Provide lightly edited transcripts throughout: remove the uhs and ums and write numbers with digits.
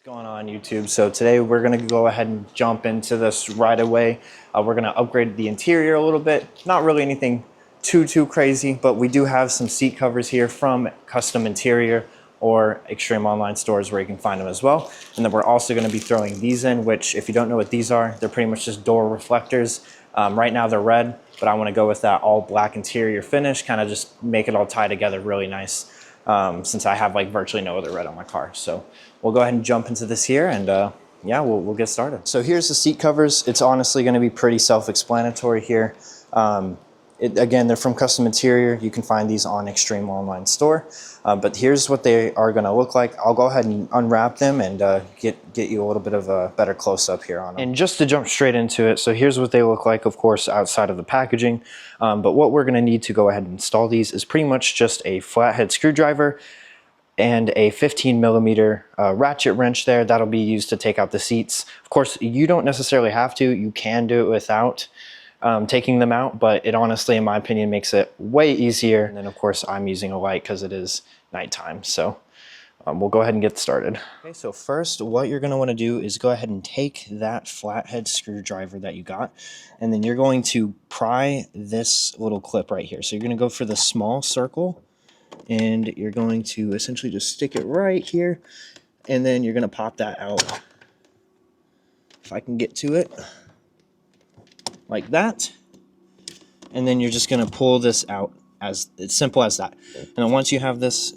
Going on YouTube? So today we're going to go ahead and jump into this right away. We're going to upgrade the interior a little bit. Not really anything too crazy, but we do have some seat covers here from Kustom Interior or Extreme online stores where you can find them as well. And then we're also going to be throwing these in, which if you don't know what these are, they're pretty much just door reflectors. Right now they're red, but I want to go with that all black interior finish, kind of just make it all tie together really nice. Since I have like virtually no other red on my car. So we'll go ahead and jump into this here and yeah, we'll get started. So here's the seat covers. It's honestly going to be pretty self-explanatory here. Again, they're from Kustom Interior. You can find these on Extreme online store. But here's what they are going to look like. I'll go ahead and unwrap them and get you a little bit of a better close-up here on them. And just to jump straight into it, so here's what they look like, of course, outside of the packaging. But what we're going to need to go ahead and install these is pretty much just a flathead screwdriver and a 15mm ratchet wrench there. That'll be used to take out the seats. Of course, you don't necessarily have to. You can do it without taking them out, but it honestly, in my opinion, makes it way easier. And then of course I'm using a light because it is nighttime. So we'll go ahead and get started. Okay, so first what you're going to want to do is go ahead and take that flathead screwdriver that you got, and then you're going to pry this little clip right here. So you're going to go for the small circle, and you're going to essentially just stick it right here, and then you're going to pop that out. If I can get to it. Like that, and then you're just going to pull this out. As it's simple as that. And then once you have this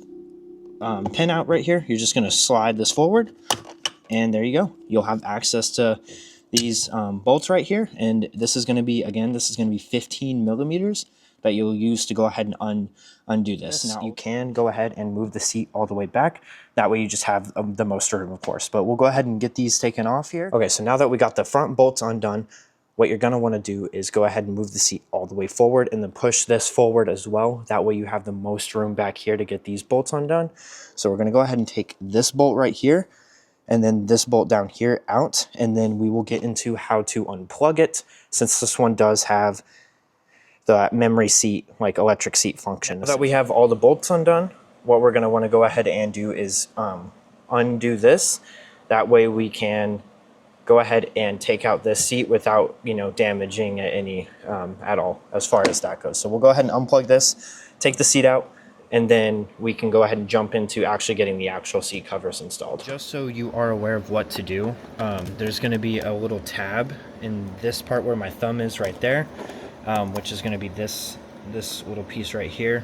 pin out right here, you're just going to slide this forward, and there you go. You'll have access to these bolts right here, and this is going to be, again, this is going to be 15mm that you'll use to go ahead and undo this. Now you can go ahead and move the seat all the way back. That way you just have the most room, of course. But we'll go ahead and get these taken off here. Okay, so now that we got the front bolts undone, what you're going to want to do is go ahead and move the seat all the way forward and then push this forward as well. That way you have the most room back here to get these bolts undone. So we're going to go ahead and take this bolt right here and then this bolt down here out, and then we will get into how to unplug it, since this one does have the memory seat, like electric seat function. Now that we have all the bolts undone, what we're going to want to go ahead and do is undo this. That way we can go ahead and take out this seat without, damaging any at all as far as that goes. So we'll go ahead and unplug this, take the seat out, and then we can go ahead and jump into actually getting the actual seat covers installed. Just so you are aware of what to do, there's going to be a little tab in this part where my thumb is right there, which is going to be this little piece right here,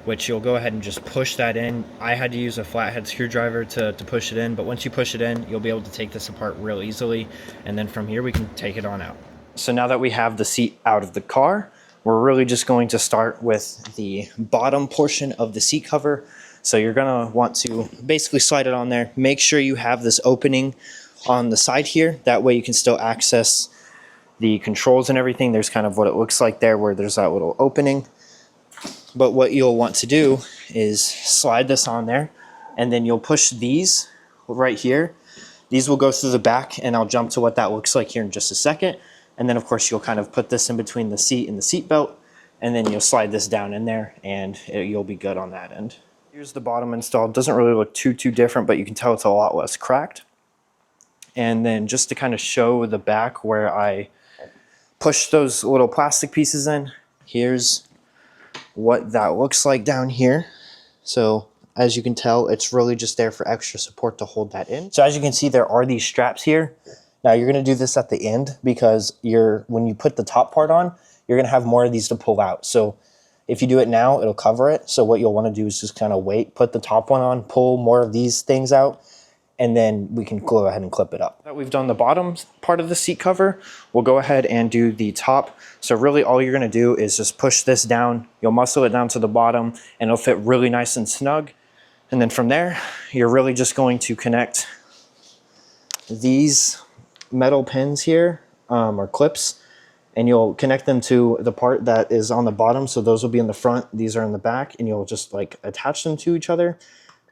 which you'll go ahead and just push that in. I had to use a flathead screwdriver to push it in, but once you push it in, you'll be able to take this apart real easily, and then from here we can take it on out. So now that we have the seat out of the car, we're really just going to start with the bottom portion of the seat cover. So you're gonna want to basically slide it on there. Make sure you have this opening on the side here. That way you can still access the controls and everything. There's kind of what it looks like there, where there's that little opening. But what you'll want to do is slide this on there, and then you'll push these right here. These will go through the back, and I'll jump to what that looks like here in just a second. And then of course you'll kind of put this in between the seat and the seat belt, and then you'll slide this down in there, and you'll be good on that end. Here's the bottom installed. Doesn't really look too different, but you can tell it's a lot less cracked. And then just to kind of show the back where I push those little plastic pieces in, here's what that looks like down here. So as you can tell, it's really just there for extra support to hold that in. So as you can see, there are these straps here. Now you're going to do this at the end, because when you put the top part on, you're going to have more of these to pull out. So if you do it now, it'll cover it. So what you'll want to do is just kind of wait, put the top one on, pull more of these things out, and then we can go ahead and clip it up. Now that we've done the bottom part of the seat cover, we'll go ahead and do the top. So really all you're gonna do is just push this down. You'll muscle it down to the bottom, and it'll fit really nice and snug. And then from there, you're really just going to connect these metal pins here, or clips, and you'll connect them to the part that is on the bottom. So those will be in the front, these are in the back, and you'll just like attach them to each other.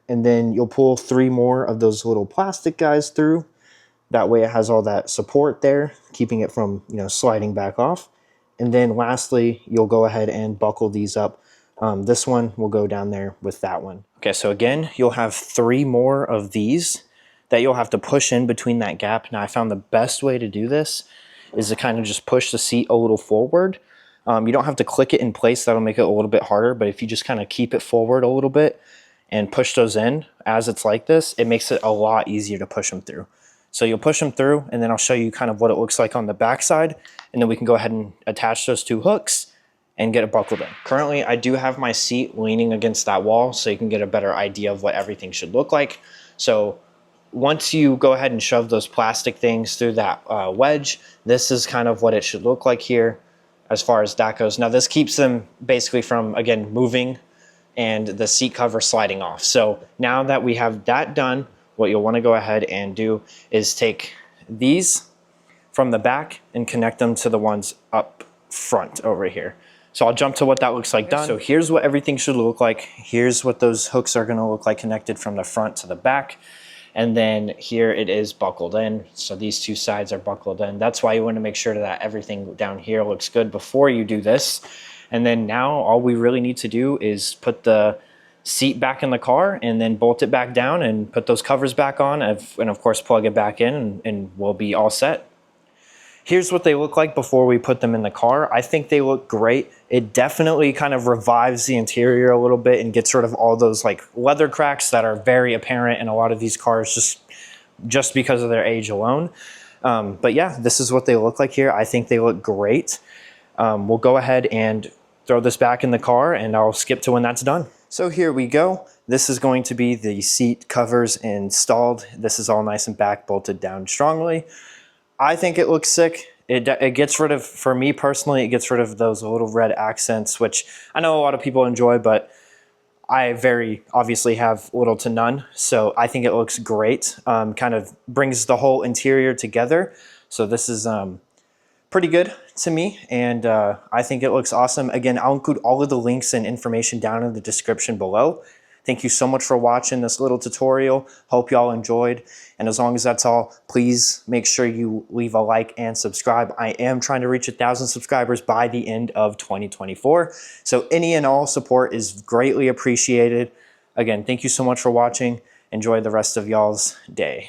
And then you'll pull 3 more of those little plastic guys through. That way it has all that support there, keeping it from, sliding back off. And then lastly, you'll go ahead and buckle these up. This one will go down there with that one. Okay, so again, you'll have 3 more of these that you'll have to push in between that gap. Now I found the best way to do this is to kind of just push the seat a little forward. You don't have to click it in place, that'll make it a little bit harder, but if you just kind of keep it forward a little bit and push those in as it's like this, it makes it a lot easier to push them through. So you'll push them through, and then I'll show you kind of what it looks like on the back side, and then we can go ahead and attach those 2 hooks and get it buckled in. Currently, I do have my seat leaning against that wall so you can get a better idea of what everything should look like. So once you go ahead and shove those plastic things through that wedge, this is kind of what it should look like here as far as that goes. Now this keeps them basically from, again, moving and the seat cover sliding off. So now that we have that done, what you'll want to go ahead and do is take these from the back and connect them to the ones up front over here. So I'll jump to what that looks like done. So here's what everything should look like. Here's what those hooks are going to look like connected from the front to the back. And then here it is buckled in. So these 2 sides are buckled in. That's why you want to make sure that everything down here looks good before you do this. And then now all we really need to do is put the seat back in the car and then bolt it back down and put those covers back on, and of course plug it back in, and we'll be all set. Here's what they look like before we put them in the car. I think they look great. It definitely kind of revives the interior a little bit and gets rid of all those like leather cracks that are very apparent in a lot of these cars just because of their age alone. But yeah, this is what they look like here. I think they look great. We'll go ahead and throw this back in the car, and I'll skip to when that's done. So here we go. This is going to be the seat covers installed. This is all nice and back bolted down strongly. I think it looks sick. It gets rid of, for me personally, it gets rid of those little red accents, which I know a lot of people enjoy, but I very obviously have little to none. So I think it looks great. Kind of brings the whole interior together. So this is pretty good to me, and I think it looks awesome. Again, I'll include all of the links and information down in the description below. Thank you so much for watching this little tutorial. Hope y'all enjoyed. And as long as that's all, please make sure you leave a like and subscribe. I am trying to reach 1,000 subscribers by the end of 2024. So any and all support is greatly appreciated. Again, thank you so much for watching. Enjoy the rest of y'all's day.